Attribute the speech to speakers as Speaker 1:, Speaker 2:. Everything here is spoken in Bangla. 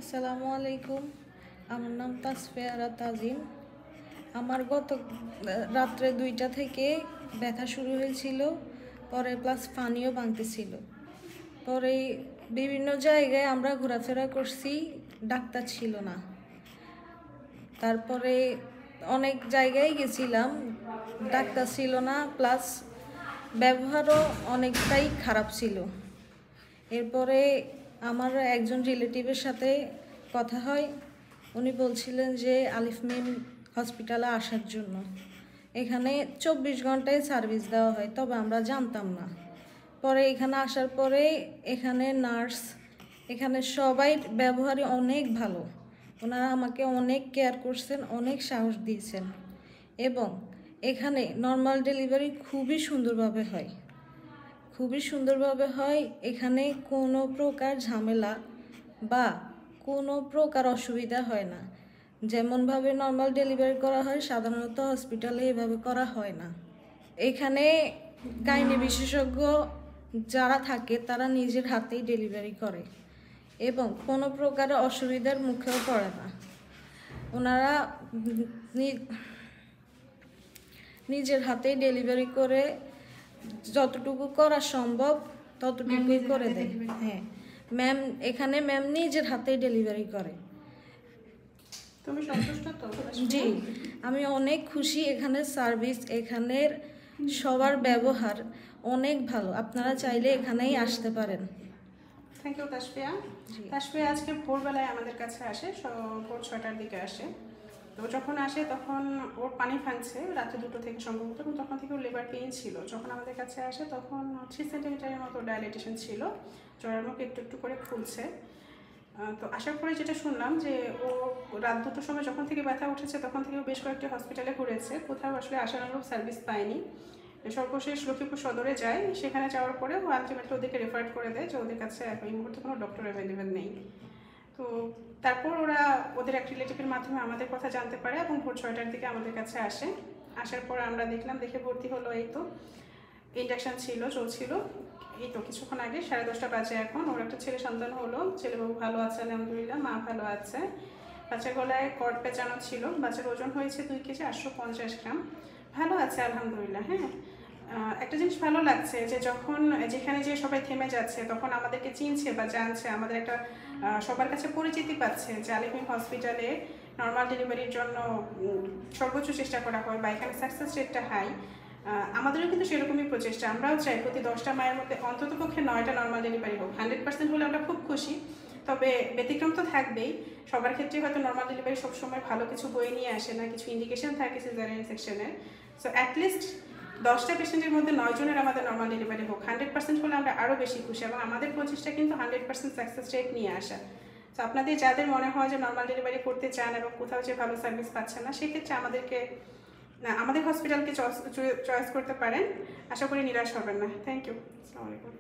Speaker 1: আসসালামু আলাইকুম। আমার নাম তাসফিয়া তাজিম। আমার গত রাত্রে 2টা থেকে ব্যথা শুরু হয়েছিল, পরে প্লাস পানিও ভাঙতেছিল। পরে বিভিন্ন জায়গায় আমরা ঘোরাফেরা করছি, ডাক্তার ছিল না। তারপরে অনেক জায়গায় গেছিলাম, ডাক্তার ছিল না, প্লাস ব্যবহারও অনেকটাই খারাপ ছিল। এরপরে আমার একজন রিলেটিভের সাথে কথা হয়, উনি বলছিলেন যে আলিফ মিম হসপিটালে আসার জন্য। এখানে 24 ঘন্টায় সার্ভিস দেওয়া হয়, তবে আমরা জানতাম না। পরে এখানে আসার পরে এখানে নার্স, এখানে সবাই ব্যবহারই অনেক ভালো। ওনারা আমাকে অনেক কেয়ার করছেন, অনেক সাহস দিয়েছেন, এবং এখানে নর্মাল ডেলিভারি খুবই সুন্দরভাবে হয়। এখানে কোনো প্রকার ঝামেলা বা কোনো প্রকার অসুবিধা হয় না। যেমনভাবে নর্মাল ডেলিভারি করা হয় সাধারণত হসপিটালে এভাবে করা হয় না। এখানে গাইনি বিশেষজ্ঞ যারা থাকে তারা নিজের হাতেই ডেলিভারি করে এবং কোনো প্রকার অসুবিধার মুখেও পড়ে না। ওনারা নিজের হাতেই ডেলিভারি করে, যতটুকু করা সম্ভব ততটুকুই করে দেয়। হ্যাঁ ম্যাম, এখানে ম্যাম নিজের হাতেই ডেলিভারি করে।
Speaker 2: তুমি সন্তুষ্ট তো?
Speaker 1: জি, আমি অনেক খুশি। এখানের সার্ভিস, এখানের সবার ব্যবহার অনেক ভালো। আপনারা চাইলে এখানেই আসতে পারেন।
Speaker 2: Thank you Tasfia. তাসফিয়া আজকে ভোরবেলায় আমাদের কাছে আসে, ভোর 6টার দিকে আসে। তো যখন আসে তখন ওর পানি ভাঙছে রাত্রে 2টো থেকে সম্ভবত, এবং তখন থেকে ওর লিভার পেইন ছিল। যখন আমাদের কাছে আসে তখন 3 সেন্টিমিটারের মতো ডায়ালিটেশন ছিল, জ্বরের মুখ একটু একটু করে ফুলছে। তো আসার পরে যেটা শুনলাম যে ও রাত 2টোর সময় যখন থেকে ব্যথা উঠেছে তখন থেকে বেশ কয়েকটি হসপিটালে ঘুরেছে, কোথাও আসলে আশানুরূপ সার্ভিস পায়নি। সর্বশেষ লক্ষ্মীপুর সদরে যায়, সেখানে যাওয়ার পরে ও আলটিমেটলি ওদেরকে রেফার করে দেয় যে ওদের কাছে এই মুহূর্তে কোনো ডক্টর অ্যাভেলেবেল নেই। তো তারপর ওরা ওদের এক রিলেটিভের মাধ্যমে আমাদের কথা জানতে পারে এবং ভোর 6টার দিকে আমাদের কাছে আসে। আসার পর আমরা দেখলাম, দেখে ভর্তি হলো। এই তো ইন্ডাকশান চলছিল এই তো কিছুক্ষণ আগে, 10:30 বাজে এখন। ওর একটা ছেলে সন্তান হলো, ছেলেবাবু ভালো আছে আলহামদুলিল্লাহ, মা ভালো আছে। বাচ্চার গলায় কর্ড পেঁচানো ছিল, বাচ্চার ওজন হয়েছে 2 কেজি 850 গ্রাম, ভালো আছে আলহামদুলিল্লাহ। হ্যাঁ, একটা জিনিস ভালো লাগছে যে যখন যেখানে যে সবাই থেমে যাচ্ছে তখন আমাদেরকে চিনছে বা জানছে, আমাদের একটা সবার কাছে পরিচিতি পাচ্ছে যে আলিফ মিম হসপিটালে নর্মাল ডেলিভারির জন্য সর্বোচ্চ চেষ্টা করা হয় বা এখানে সাকসেস রেটটা হাই। আমাদেরও কিন্তু সেরকমই প্রচেষ্টা। আমরাও চাই প্রতি 10টা মায়ের মধ্যে অন্তত পক্ষে 9টা নর্মাল ডেলিভারি হোক। 100% হলে আমরা খুব খুশি, তবে ব্যতিক্রম তো থাকবেই। সবার ক্ষেত্রে হয়তো নর্মাল ডেলিভারি সবসময় ভালো কিছু বয়ে নিয়ে আসে না, কিছু ইন্ডিকেশন থাকে সিজারিয়ান সেকশনের। সো অ্যাটলিস্ট 10টা পেশেন্টের মধ্যে 9 জনের আমাদের নর্মাল ডেলিভারি হোক। 100% হলে আমরা আরও বেশি খুশি, এবং আমাদের প্রচেষ্টা কিন্তু 100% সাকসেস রেট নিয়ে আসা। তো আপনাদের যাদের মনে হয় যে নর্মাল ডেলিভারি করতে চান এবং কোথাও যে ভালো সার্ভিস পাচ্ছেন না, সেক্ষেত্রে আমাদের হসপিটালকে চয়েস করতে পারেন। আশা করি নিরাশ হবেন না। Thank you. আসসালামু আলাইকুম।